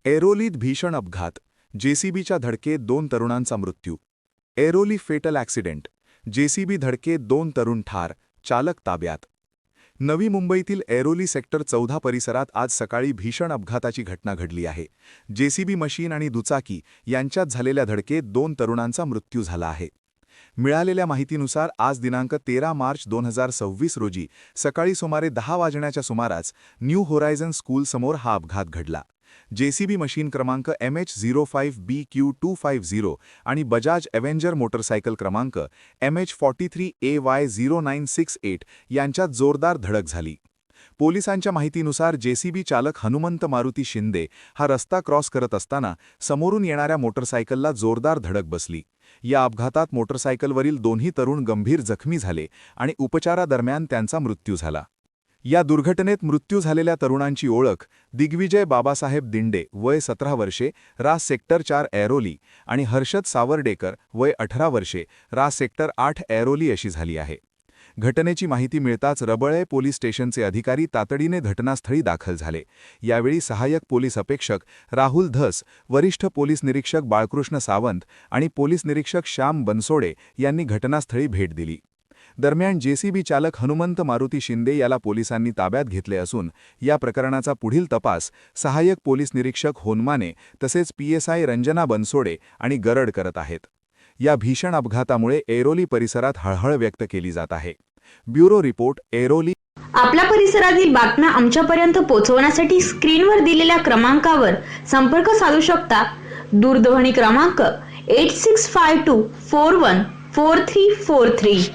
ऐरोलीत भीषण अपघात, जेसीबीच्या धडकेत 2 तरुणांचा मृत्यू. ऐरोली फेटल ॲक्सिडेंट, जेसीबी धडकेत 2 तरुण ठार, चालक ताब्यात. नवी मुंबईतील ऐरोली सेक्टर 14 परिसरात आज सकाळी भीषण अपघाताची घटना घडली आहे. जेसीबी मशीन आणि दुचाकी यांच्यात झालेल्या धडकेत 2 तरुणांचा मृत्यू झाला आहे. मिळालेल्या माहितीनुसार आज दिनांक 13 मार्च 2026 रोजी सकाळी सुमारे 10 वाजण्याच्या सुमारास न्यू होरायझन स्कूलसमोर हा अपघात घडला. जेसीबी मशीन क्रमांक MH05BQ250 आणि बजाज एव्हेंजर मोटरसायकल क्रमांक MH43AY0968 यांच्यात जोरदार धडक झाली. पोलिसांच्या माहितीनुसार जेसीबी चालक हनुमंत मारुती शिंदे हा रस्ता क्रॉस करत असताना समोरून येणाऱ्या मोटरसायकलला जोरदार धडक बसली. या अपघातात मोटरसायकलवरील दोन्ही तरुण गंभीर जखमी झाले आणि उपचारादरम्यान त्यांचा मृत्यू झाला. या दुर्घटनेत मृत्यू झालेल्या तरुणांची ओळख दिग्विजय बाबासाहेब दिंडे वय 17 वर्षे रास सेक्टर 4 ऐरोली आणि हर्षद सावर्डेकर वय 18 वर्षे रास सेक्टर 8 ऐरोली अशी झाली आहे. घटनेची माहिती मिळताच रबळे पोलीस स्टेशनचे अधिकारी तातडीने घटनास्थळी दाखल झाले. यावेळी सहाय्यक पोलीस अपेक्षक राहुल धस, वरिष्ठ पोलीस निरीक्षक बाळकृष्ण सावंत आणि पोलीस निरीक्षक श्याम बनसोडे यांनी घटनास्थळी भेट दिली. दरम्यान जेसीबी चालक हनुमंत मारुती शिंदे याला पोलिसांनी ताब्यात घेतले असून या प्रकरणाचा पुढील तपास सहाय्यक पोलीस निरीक्षक होनमाने तसेच PSI रंजना बनसोडे आणि गरड करत आहेत. या भीषण अपघातामुळे ऐरोली परिसरात हळहळ व्यक्त केली जात आहे. Bureau report, Airoli. आपल्या परिसरातील बातम्या आमच्यापर्यंत पोहोचवण्यासाठी स्क्रीनवर दिलेल्या क्रमांकावर संपर्क साधू शकता. दूरध्वनी क्रमांक 8652414343.